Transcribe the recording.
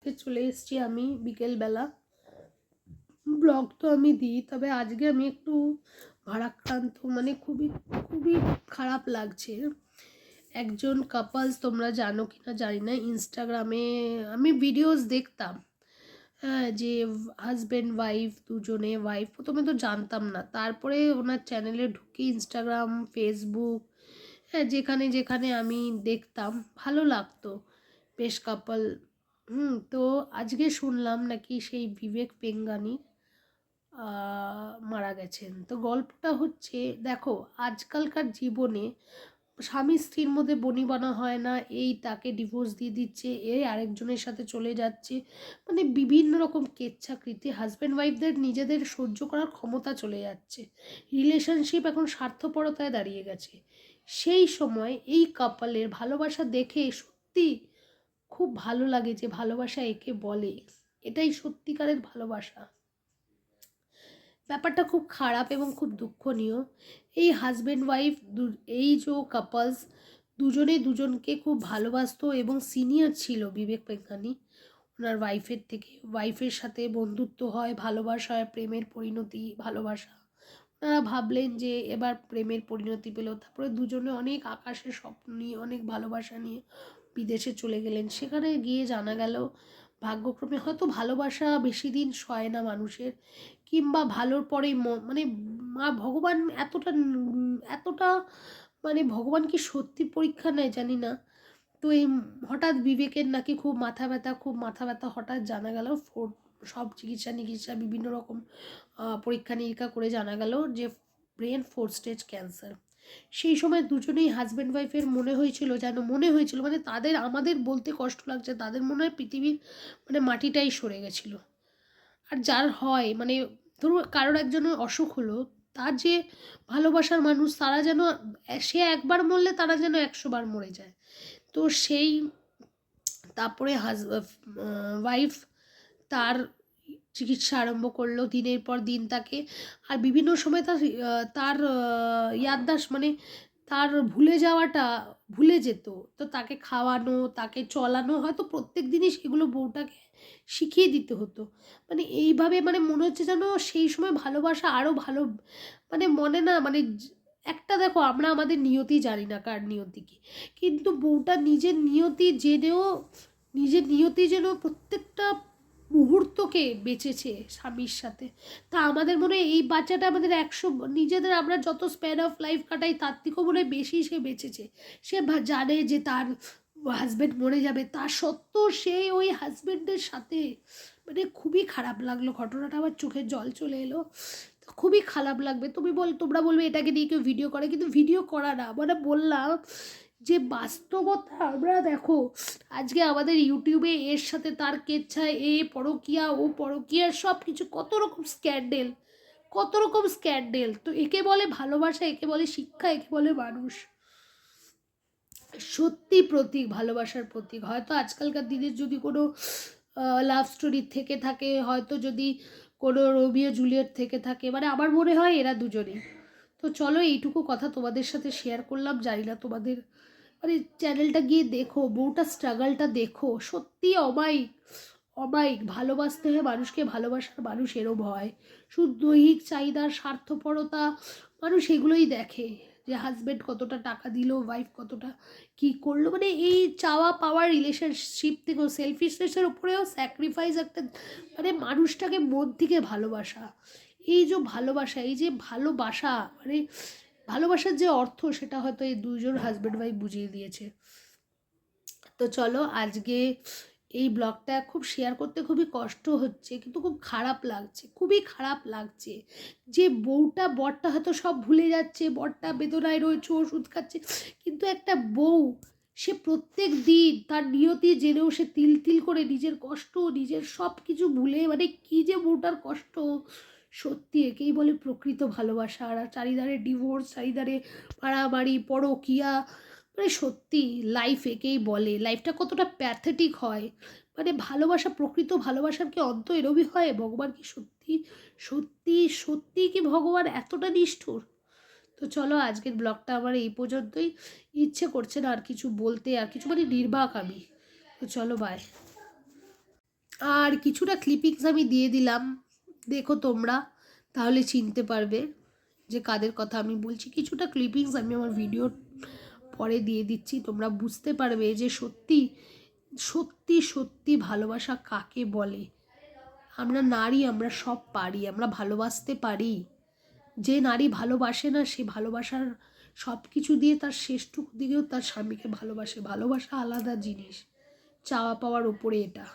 আজকে চলে এসেছি আমি বিকেলবেলা। ব্লগ তো আমি দিই, তবে আজকে আমি একটু ভারাক্রান্ত, মানে খুবই খুবই খারাপ লাগছে। একজন কাপলস, তোমরা জানো কি না জানি না, ইনস্টাগ্রামে আমি ভিডিওস দেখতাম। হ্যাঁ, যে হাজব্যান্ড ওয়াইফ দুজনে, ওয়াইফ প্রথমে তো জানতাম না, তারপরে ওনার চ্যানেলে ঢুকে ইনস্টাগ্রাম, ফেসবুক, হ্যাঁ, যেখানে যেখানে আমি দেখতাম ভালো লাগতো বেশ কাপল। তো আজকে শুনলাম নাকি সেই বিবেক পেঙ্গানি মারা গেছেন। তো গল্পটা হচ্ছে, দেখো আজকালকার জীবনে স্বামী স্ত্রীর মধ্যে বনিবনা হয় না, এই তাকে ডিভোর্স দিয়ে দিচ্ছে, এই আরেকজনের সাথে চলে যাচ্ছে, মানে বিভিন্ন রকম কেচ্ছাকৃতি হাজব্যান্ড ওয়াইফদের নিজেদের সহ্য করার ক্ষমতা চলে যাচ্ছে। রিলেশনশিপ এখন স্বার্থপরতায় দাঁড়িয়ে গেছে। সেই সময় এই কাপলের ভালোবাসা দেখে সত্যি খুব ভালো লাগে, যে ভালোবাসা একে বলে, এটাই সত্যিকারের ভালোবাসা। ব্যাপারটা খুব খারাপ এবং খুব দুঃখনীয়। এই হাজব্যান্ড ওয়াইফ এই যে কাপলস দুজনেই দুজনকে খুব ভালোবাসতো এবং সিনিয়র ছিল বিবেক পেঙ্গানি ওনার ওয়াইফের থেকে। ওয়াইফের সাথে বন্ধুত্ব হয়, ভালোবাসা হয়, প্রেমের পরিণতি, ভালোবাসা। ওনারা ভাবলেন যে এবার প্রেমের পরিণতি পেল, তারপরে দুজনে অনেক আকাশের স্বপ্ন নিয়ে, অনেক ভালোবাসা নিয়ে বিদেশে চলে গেলেন। সেখানে গিয়ে জানা গেল ভাগ্যক্রমে হয়তো ভালোবাসা বেশি দিন সয় না মানুষের, কিংবা ভালোর পরেই মানে মা ভগবান এতটা এতটা, মানে ভগবান কি সত্যি পরীক্ষা নেয় জানি না। তো এই হঠাৎ বিবেকের নাকি খুব মাথা ব্যথা, খুব মাথা ব্যথা, হঠাৎ জানা গেল সব চিকিৎসা নিকিৎসা বিভিন্ন রকম পরীক্ষা নিরীক্ষা করে জানা গেল যে ব্রেন 4 স্টেজ ক্যান্সার। সেই সময় দুজনেই হাজব্যান্ড ওয়াইফের মনে হয়েছিল, যেন মনে হয়েছিল, মানে তাদের, আমাদের বলতে কষ্ট লাগছে, তাদের মনে হয় পৃথিবীর মানে মাটিটাই সরে গেছিলো। আর যার হয়, মানে ধরো কারোর একজনের অসুখ হলো, তার যে ভালোবাসার মানুষ তারা যেন, সে একবার মরলে তারা যেন 100 বার মরে যায়। তো সেই তারপরে ওয়াইফ তার চিকিৎসা আরম্ভ করলো দিনের পর দিন তাকে। আর বিভিন্ন সময় তার ইয়াদদাস, মানে তার ভুলে যাওয়াটা ভুলে যেত। তো তাকে খাওয়ানো, তাকে চলানো, হয়তো প্রত্যেক দিনই সেগুলো বউটাকে শিখিয়ে দিতে হতো। মানে এইভাবে, মানে মনে হচ্ছে যেন সেই সময় ভালোবাসা আরও ভালো, মানে মনে না, মানে একটা দেখো, আমরা আমাদের নিয়তি জানি না কার নিয়তি কী, কিন্তু বউটা নিজের নিয়তি জেনেও, নিজের নিয়তি যেন প্রত্যেকটা মুহূর্তকে বেঁচেছে স্বামীর সাথে। তা আমাদের মনে হয় এই বাচ্চাটা আমাদের 100, নিজেদের আমরা যত স্প্যান অফ লাইফ কাটাই তার থেকেও মনে হয় বেশি সে বেঁচেছে। সে জানে যে তার হাজব্যান্ড মরে যাবে, তা সত্ত্বেও সে ওই হাজব্যান্ডের সাথে, মানে খুবই খারাপ লাগলো ঘটনাটা, আমার চোখে জল চলে এলো। তো খুবই খারাপ লাগবে, তোমরা বলবে এটাকে নিয়ে কেউ ভিডিও করে, কিন্তু ভিডিও করা না, মানে বললাম যে বাস্তবতা। আমরা দেখো আজকে আমাদের ইউটিউবে এর সাথে তার কেচ্ছা, এ পরকিয়া, ও পরকিয়া, সব কিছু, কত রকম স্ক্যান্ডেল, কত রকম স্ক্যান্ডেল। তো একে বলে ভালোবাসা, একে বলে শিক্ষা, একে বলে মানুষ। সত্যি প্রতীক, ভালোবাসার প্রতীক। হয়তো আজকালকার দিনের যদি কোনো লাভ স্টোরি থেকে থাকে, হয়তো যদি কোনো রোমিও জুলিয়েট থেকে থাকে, মানে আমার মনে হয় এরা দুজনেই। তো চলো এইটুকু কথা তোমাদের সাথে শেয়ার করলাম। জানি না তোমাদের, মানে চ্যানেলটা গিয়ে দেখো, বউটা স্ট্রাগলটা দেখো, সত্যি অমায়িক, অমায়িক। ভালোবাসতে হয় মানুষকে, ভালোবাসার মানুষ এরম হয়। শুধু দৈহিক চাহিদার স্বার্থপরতা, মানুষ এগুলোই দেখে, যে হাজব্যান্ড কতটা টাকা দিল, ওয়াইফ কতটা কী করলো, মানে এই চাওয়া পাওয়ার রিলেশনশিপ থেকেও, সেলফিশনেসের উপরেও স্যাক্রিফাইস একটা, মানে মানুষটাকে মন থেকে ভালোবাসা। এই যে ভালোবাসা, এই যে ভালোবাসা, মানে ভালোবাসার যে অর্থ, সেটা হয়তো এই দুজন হাজব্যান্ড ওয়াইফ বুঝিয়ে দিয়েছে। তো চলো আজকে এই ব্লগটা খুব শেয়ার করতে খুবই কষ্ট হচ্ছে, কিন্তু খুব খারাপ লাগছে, খুবই খারাপ লাগছে যে বরটা হয়তো সব ভুলে যাচ্ছে, বরটা বেদনায় রয়েছে, ওষুধ খাচ্ছে, কিন্তু একটা বউ, সে প্রত্যেক দিন তার নিয়তি জেনেও সে তিল তিল করে নিজের কষ্ট, নিজের সব কিছু ভুলে, মানে কী যে বউটার কষ্ট, সত্যি একেই বলে প্রকৃত ভালোবাসা। আর চারিধারে ডিভোর্স, চারিধারে মারামারি, পরকিয়া, মানে সত্যি লাইফ একেই বলে, লাইফটা কতটা প্যাথেটিক হয়। মানে ভালোবাসা, প্রকৃত ভালোবাসার কি অন্ত এরবি হয়? ভগবান কি সত্যি সত্যি সত্যি কি ভগবান এতটা নিষ্ঠুর? তো চলো আজকের ব্লগটা আমার এই পর্যন্তই। ইচ্ছে করছে না আর কিছু বলতে, আর কিছু, মানে নির্বাক আমি। তো চলো, বাই। আর কিছুটা ক্লিপিংস আমি দিয়ে দিলাম, দেখো তোমরা, তাহলে চিনতে পারবে যে কাদের কথা আমি বলছি। কিছুটা ক্লিপিংস আমি আমার ভিডিওর পরে দিয়ে দিচ্ছি, তোমরা বুঝতে পারবে যে সত্যি সত্যি সত্যি ভালোবাসা কাকে বলে। আমরা নারী, আমরা সব পারি, আমরা ভালোবাসতে পারি। যে নারী ভালোবাসে না, সে ভালোবাসার সব কিছু দিয়ে তার শেষটুকু দিকেও তার স্বামীকে ভালোবাসে। ভালোবাসা আলাদা জিনিস, চাওয়া পাওয়ার উপরে এটা।